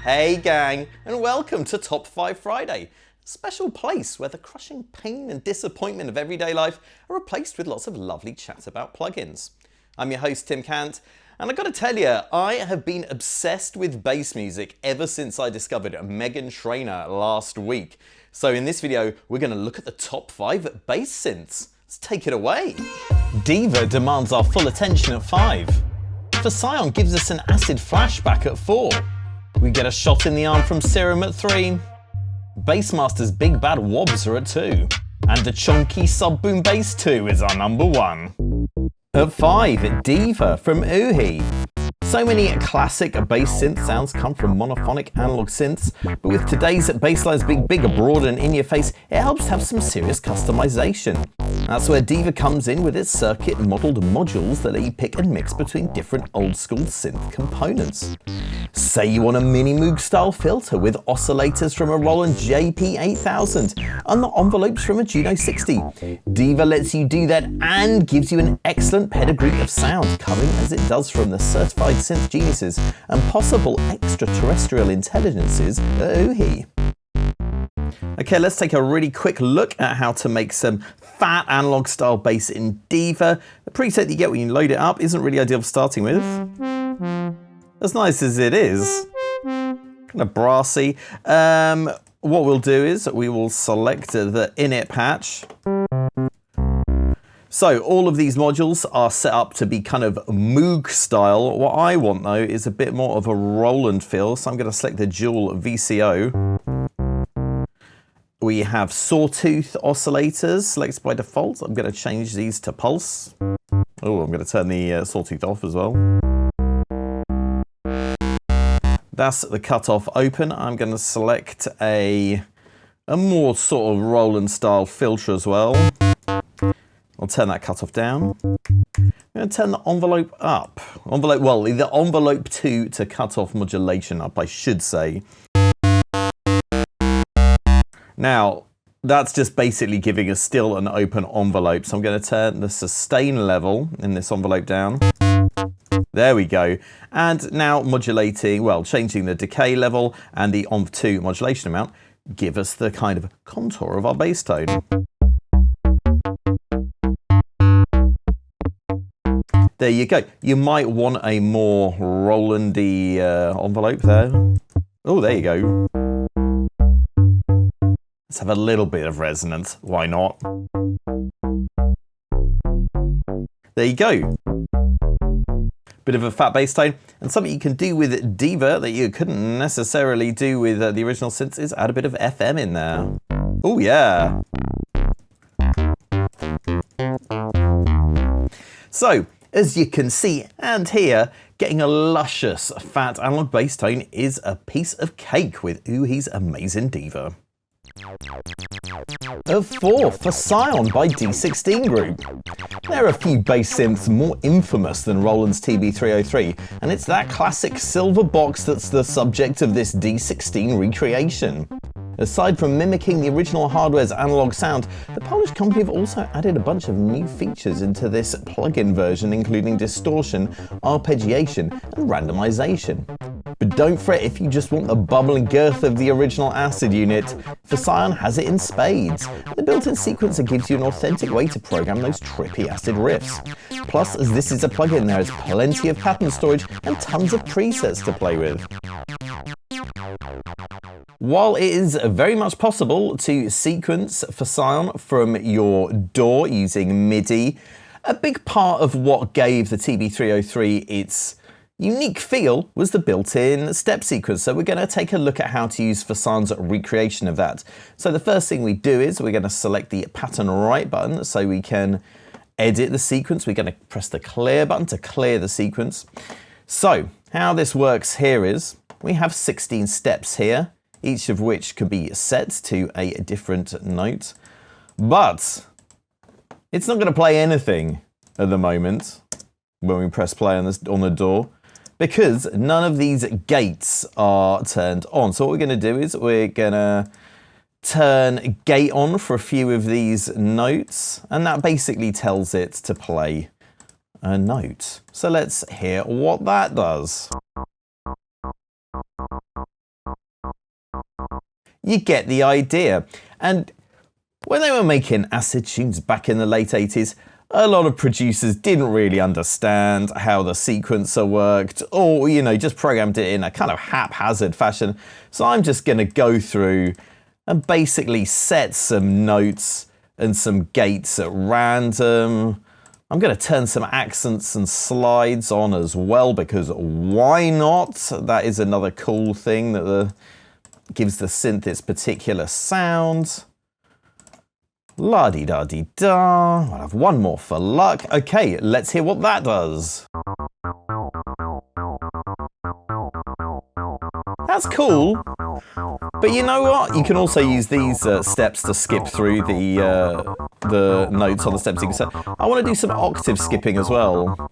Hey gang, and welcome to Top 5 Friday, a special place where the crushing pain and disappointment of everyday life are replaced with lots of lovely chat about plugins. I'm your host Tim Cant, and I gotta tell you, I have been obsessed with bass music ever since I discovered Meghan Trainor last week. So in this video, we're gonna look at the top 5 bass synths. Let's take it away. Diva demands our full attention at 5. Phoscyon gives us an acid flashback at 4. We get a shot in the arm from Serum at 3. Bassmaster's Big Bad Wobs are at 2. And the chunky sub-boom bass 2 is our number 1. At 5, Diva from Oohi. So many classic bass synth sounds come from monophonic analog synths, but with today's basslines being bigger, broader and in your face, it helps to have some serious customization. That's where Diva comes in with its circuit modelled modules that let you pick and mix between different old school synth components. Say you want a Minimoog-style filter with oscillators from a Roland JP-8000 and the envelopes from a D16. Diva lets you do that and gives you an excellent pedigree of sound, coming as it does from the certified synth geniuses and possible extraterrestrial intelligences at Oohi. Okay, let's take a really quick look at how to make some fat analog style bass in Diva. The preset that you get when you load it up isn't really ideal for starting with. As nice as it is, kind of brassy. What we'll do is we will select the init patch. So all of these modules are set up to be kind of Moog style. What I want though is a bit more of a Roland feel, so I'm going to select the dual VCO. We have sawtooth oscillators selected by default. I'm going to change these to pulse. Oh, I'm going to turn the sawtooth off as well. That's the cutoff open. I'm going to select a more sort of Roland style filter as well. I'll turn that cutoff down. I'm going to turn the envelope up. The envelope to cutoff modulation up, I should say. Now, that's just basically giving us still an open envelope. So I'm going to turn the sustain level in this envelope down. There we go. And now modulating, well, changing the decay level and the env2 modulation amount give us the kind of contour of our bass tone. There you go. You might want a more Rolandy envelope there. Oh, there you go. Let's have a little bit of resonance. Why not? There you go. Bit of a fat bass tone, and something you can do with Diva that you couldn't necessarily do with the original synths is add a bit of FM in there. Oh yeah. So, as you can see and hear, getting a luscious fat analog bass tone is a piece of cake with Oohi's amazing Diva. At 4, Phoscyon by D16 Group. There are a few bass synths more infamous than Roland's TB-303, and it's that classic silver box that's the subject of this D16 recreation. Aside from mimicking the original hardware's analog sound, the Polish company have also added a bunch of new features into this plug-in version, including distortion, arpeggiation, and randomization. But don't fret if you just want the bubbling girth of the original acid unit. Phoscyon has it in spades. The built-in sequencer gives you an authentic way to program those trippy acid riffs. Plus, as this is a plugin, there is plenty of pattern storage and tons of presets to play with. While it is very much possible to sequence Phoscyon from your DAW using MIDI, a big part of what gave the TB-303 its unique feel was the built-in step sequence. So we're going to take a look at how to use Phoscyon's recreation of that. So the first thing we do is we're going to select the pattern right button so we can edit the sequence. We're going to press the clear button to clear the sequence. So how this works here is we have 16 steps here, each of which can be set to a different note. But it's not going to play anything at the moment when we press play on the DAW, because none of these gates are turned on. So what we're going to do is we're going to turn gate on for a few of these notes, and that basically tells it to play a note. So let's hear what that does. You get the idea. And when they were making acid tunes back in the late 80s, a lot of producers didn't really understand how the sequencer worked, or, you know, just programmed it in a kind of haphazard fashion. So I'm just going to go through and basically set some notes and some gates at random. I'm going to turn some accents and slides on as well, because why not? That is another cool thing that gives the synth its particular sound. La-di-da-di-da. I'll have one more for luck. Okay, let's hear what that does. That's cool. But you know what? You can also use these steps to skip through the notes on the steps. So I want to do some octave skipping as well.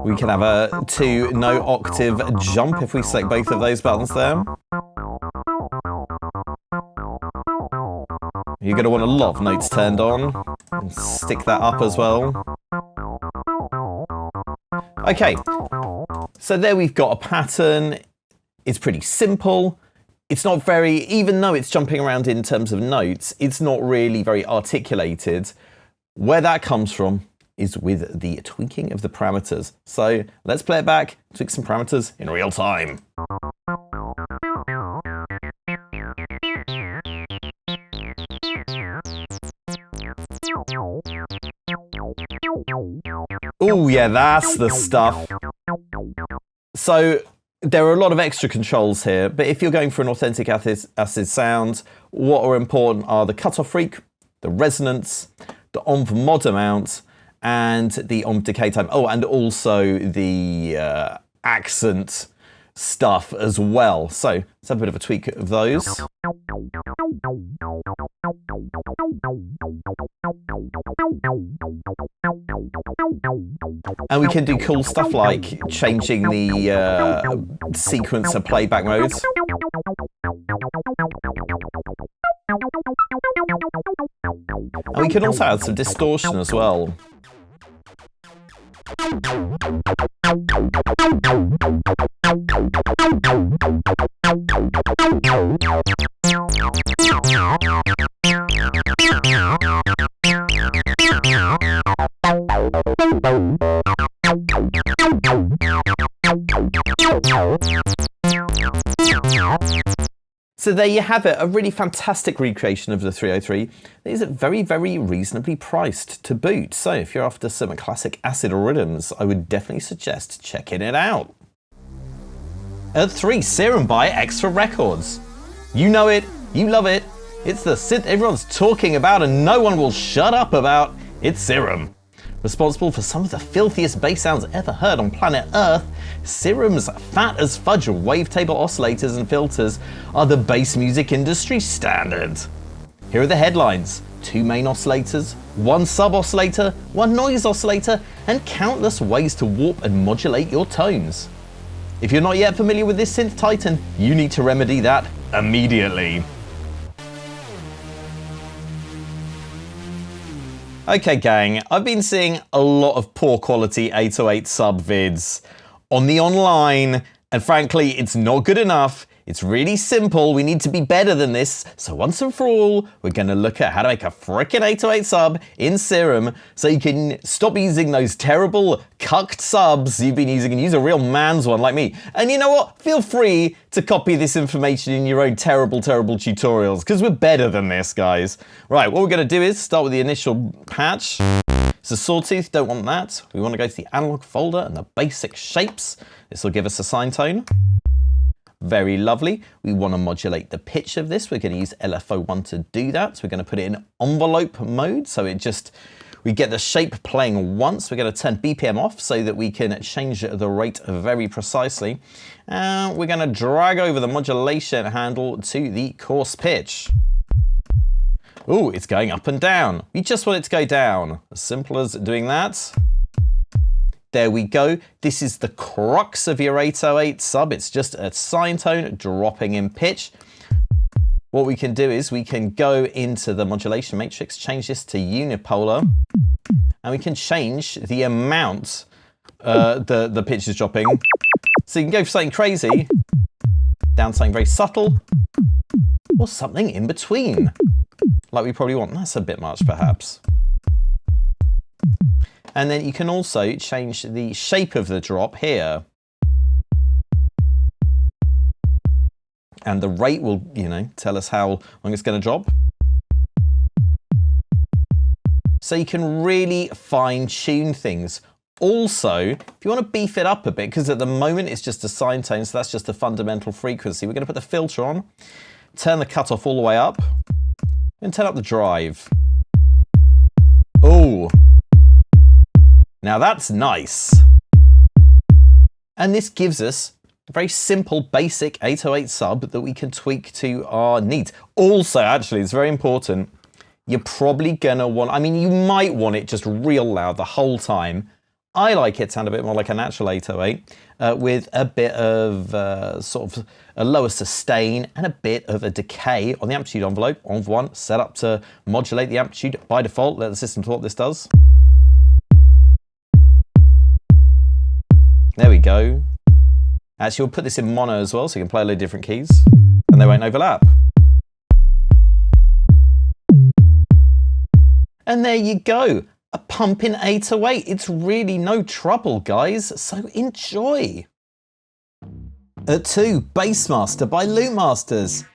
We can have a 2-note octave jump if we select both of those buttons there. You're going to want a lot of notes turned on. And stick that up as well. Okay, so there we've got a pattern. It's pretty simple. It's not very, even though it's jumping around in terms of notes, it's not really very articulated. Where that comes from is with the tweaking of the parameters. So let's play it back, tweak some parameters in real time. Oh yeah, that's the stuff. So there are a lot of extra controls here, but if you're going for an authentic acid sound, what are important are the cutoff freq, the resonance, the env mod amount, and the env decay time. Oh, and also the accent stuff as well. So let's have a bit of a tweak of those. And we can do cool stuff like changing the sequencer playback modes. And we can also add some distortion as well. So there you have it, a really fantastic recreation of the 303. It is very, very reasonably priced to boot. So if you're after some classic acid rhythms, I would definitely suggest checking it out. At 3, Serum by Extra Records. You know it, you love it. It's the synth everyone's talking about and no one will shut up about. It's Serum. Responsible for some of the filthiest bass sounds ever heard on planet Earth, Serum's fat as fudge wavetable oscillators and filters are the bass music industry standard. Here are the headlines: 2 main oscillators, 1 sub-oscillator, 1 noise oscillator, and countless ways to warp and modulate your tones. If you're not yet familiar with this synth titan, you need to remedy that immediately. Okay gang, I've been seeing a lot of poor quality 808 sub vids on the online, and frankly, it's not good enough. It's really simple, we need to be better than this. So once and for all, we're gonna look at how to make a frickin' 808 sub in Serum so you can stop using those terrible cucked subs you've been using and use a real man's one like me. And you know what? Feel free to copy this information in your own terrible tutorials, because we're better than this, guys. Right, what we're gonna do is start with the initial patch. It's a sawtooth, don't want that. We wanna go to the analog folder and the basic shapes. This will give us a sine tone. Very lovely. We want to modulate the pitch of this. We're going to use LFO1 to do that. So we're going to put it in envelope mode. So we get the shape playing once. We're going to turn BPM off so that we can change the rate very precisely. And we're going to drag over the modulation handle to the coarse pitch. Oh, it's going up and down. We just want it to go down. As simple as doing that. There we go. This is the crux of your 808 sub. It's just a sine tone dropping in pitch. what we can do is we can go into the modulation matrix, change this to unipolar, and we can change the amount the pitch is dropping. So you can go for something crazy, down to something very subtle, or something in between, like we probably want. That's a bit much, perhaps. And then you can also change the shape of the drop here. And the rate will, you know, tell us how long it's going to drop. So you can really fine tune things. Also, if you want to beef it up a bit, because at the moment it's just a sine tone, so that's just a fundamental frequency, we're going to put the filter on, turn the cutoff all the way up, and turn up the drive. Oh, now that's nice. And this gives us a very simple, basic 808 sub that we can tweak to our needs. Also, actually, it's very important, you're probably going to want, I mean, you might want it just real loud the whole time. I like it to sound a bit more like a natural 808 with a bit of sort of a lower sustain and a bit of a decay on the amplitude envelope. Env1 set up to modulate the amplitude by default. Let the system do what this does. There we go. Actually, we'll put this in mono as well, so you can play a load of different keys and they won't overlap. And there you go. A pumping 808. It's really no trouble, guys, so enjoy. At 2, Bassmaster by Loopmasters.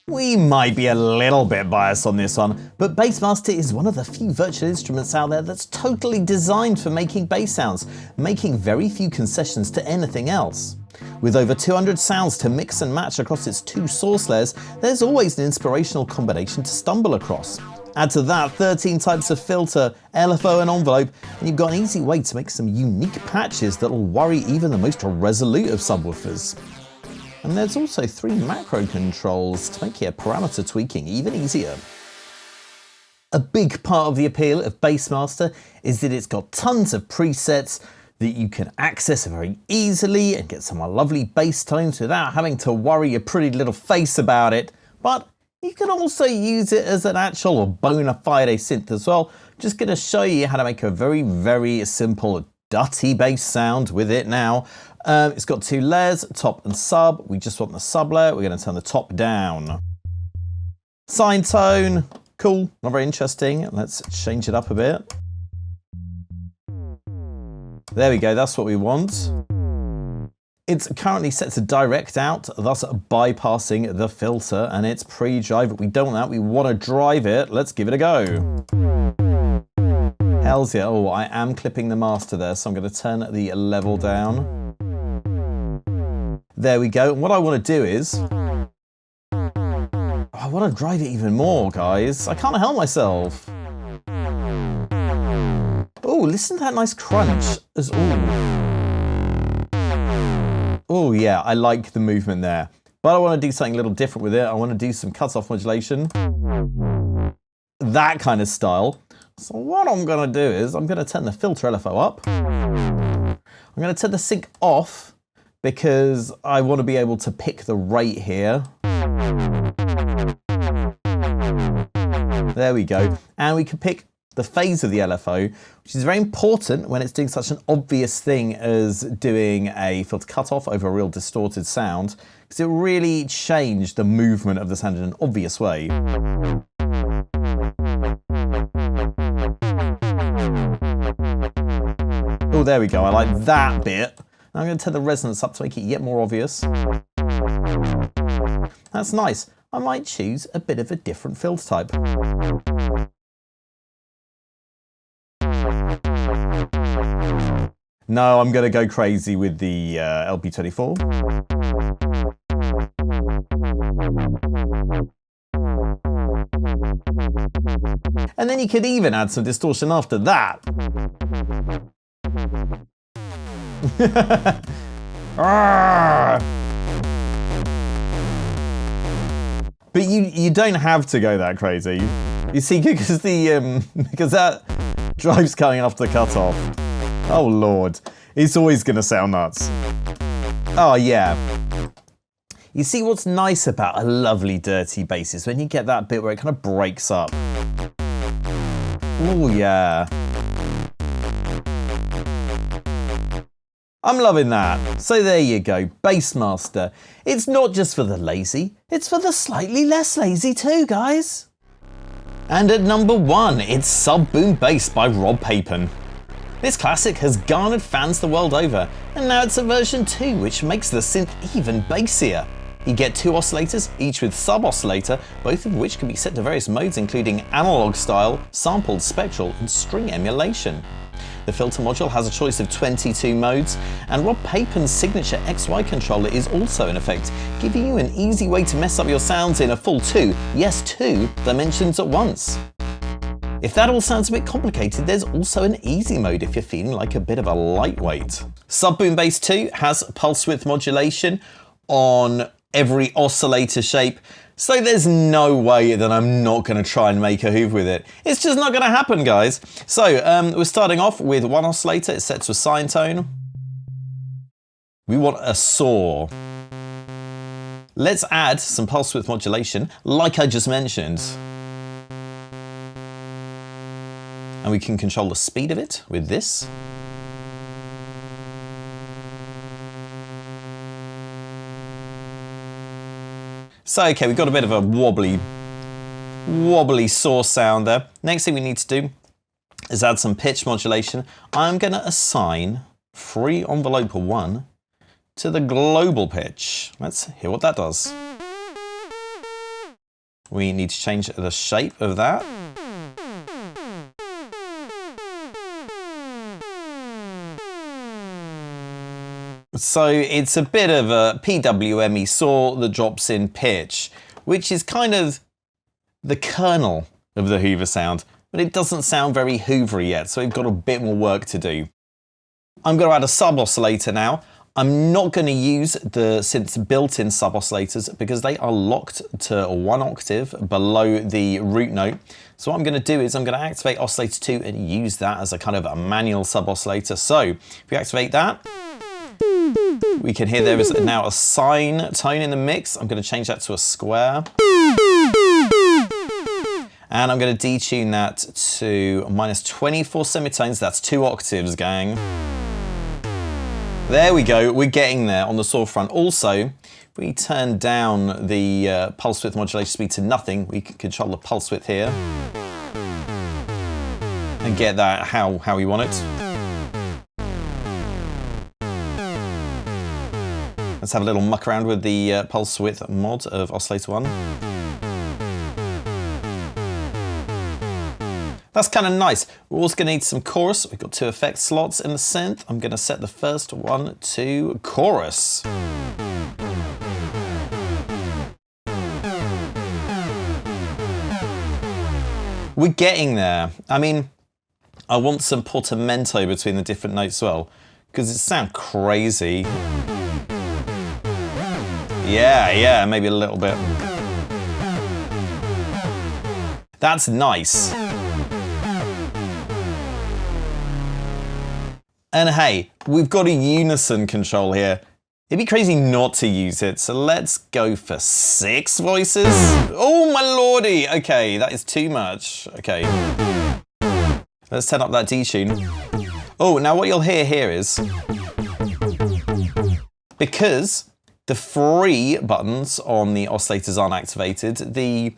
We might be a little bit biased on this one, but Bassmaster is one of the few virtual instruments out there that's totally designed for making bass sounds, making very few concessions to anything else. With over 200 sounds to mix and match across its 2 source layers, there's always an inspirational combination to stumble across. Add to that 13 types of filter, LFO and envelope, and you've got an easy way to make some unique patches that'll worry even the most resolute of subwoofers. And there's also 3 macro controls to make your parameter tweaking even easier. A big part of the appeal of Bassmaster is that it's got tons of presets that you can access very easily and get some lovely bass tones without having to worry your pretty little face about it. But you can also use it as an actual or bona fide synth as well. Just going to show you how to make a very, very simple dutty bass sound with it now. It's got 2 layers, top and sub. We just want the sub layer. We're going to turn the top down. Sine tone, cool, not very interesting. Let's change it up a bit. There we go, that's what we want. It's currently set to direct out, thus bypassing the filter, and it's pre-drive, but we don't want that, we want to drive it. Let's give it a go. Hells yeah. Oh, I am clipping the master there, so I'm going to turn the level down. There we go. And what I want to do is, I want to drive it even more, guys. I can't help myself. Oh, listen to that nice crunch. Oh yeah, I like the movement there. But I want to do something a little different with it. I want to do some cutoff modulation. That kind of style. So what I'm going to do is I'm going to turn the filter LFO up. I'm going to turn the sync off because I want to be able to pick the rate here. There we go. And we can pick the phase of the LFO, which is very important when it's doing such an obvious thing as doing a filter cutoff over a real distorted sound, because it really changed the movement of the sound in an obvious way. Oh, there we go. I like that bit. Now I'm going to turn the resonance up to make it yet more obvious. That's nice. I might choose a bit of a different filter type. No, I'm going to go crazy with the LP24. And then you could even add some distortion after that. But you don't have to go that crazy. You see, because because that drive's coming after the cutoff. Oh lord, it's always gonna sound nuts. Oh yeah. You see, what's nice about a lovely dirty bass is when you get that bit where it kind of breaks up. Oh yeah. I'm loving that. So there you go, Bassmaster. It's not just for the lazy, it's for the slightly less lazy too, guys. And at number 1, it's Sub-Boom Bass by Rob Papen. This classic has garnered fans the world over, and now it's a version 2, which makes the synth even bassier. You get 2 oscillators, each with sub-oscillator, both of which can be set to various modes including analog style, sampled, spectral, and string emulation. The filter module has a choice of 22 modes, and Rob Papen's signature XY controller is also in effect, giving you an easy way to mess up your sounds in a full 2 dimensions at once. If that all sounds a bit complicated, there's also an easy mode if you're feeling like a bit of a lightweight. Sub-Boom Bass 2 has pulse width modulation on every oscillator shape, so there's no way that I'm not going to try and make a hoove with it. It's just not going to happen, guys. So we're starting off with 1 oscillator. It's set to a sine tone. We want a saw. Let's add some pulse width modulation, like I just mentioned. And we can control the speed of it with this. So, okay, we've got a bit of a wobbly saw sound there. Next thing we need to do is add some pitch modulation. I'm going to assign free envelope 1 to the global pitch. Let's hear what that does. We need to change the shape of that. So it's a bit of a PWME saw that drops in pitch, which is kind of the kernel of the Hoover sound, but it doesn't sound very Hoovery yet, so we've got a bit more work to do. I'm going to add a sub-oscillator now. I'm not going to use the synth's built-in sub-oscillators because they are locked to 1 octave below the root note. So what I'm going to do is I'm going to activate oscillator 2 and use that as a kind of a manual sub-oscillator. So if we activate that, we can hear there is now a sine tone in the mix. I'm going to change that to a square. And I'm going to detune that to -24 semitones. That's 2 octaves, gang. There we go. We're getting there on the saw front. Also, if we turn down the pulse width modulation speed to nothing, we can control the pulse width here and get that how we want it. Let's have a little muck around with the pulse width mod of oscillator 1. That's kind of nice. We're also going to need some chorus. We've got 2 effect slots in the synth. I'm going to set the first one to chorus. We're getting there. I mean, I want some portamento between the different notes as well, because it sounds crazy. Yeah, maybe a little bit. That's nice. And hey, we've got a unison control here. It'd be crazy not to use it, so let's go for 6 voices. Oh my lordy! Okay, that is too much. Okay. Let's turn up that detune. Oh, now what you'll hear here is, because the free buttons on the oscillators aren't activated, the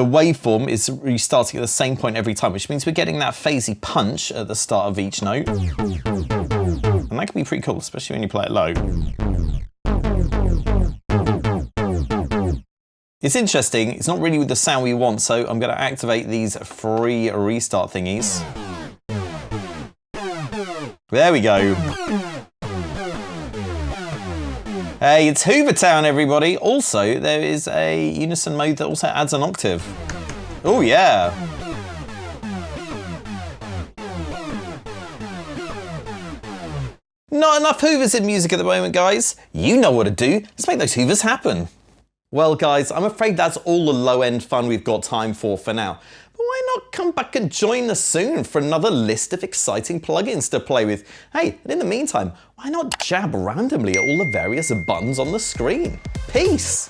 waveform is restarting at the same point every time, which means we're getting that phasey punch at the start of each note. And that can be pretty cool, especially when you play it low. It's interesting, it's not really with the sound we want, so I'm going to activate these free restart thingies. There we go. Hey, it's Hoovertown, everybody. Also, there is a unison mode that also adds an octave. Oh, yeah. Not enough Hoovers in music at the moment, guys. You know what to do. Let's make those Hoovers happen. Well, guys, I'm afraid that's all the low-end fun we've got time for now. But why not come back and join us soon for another list of exciting plugins to play with? Hey, and in the meantime, why not jab randomly at all the various buttons on the screen? Peace!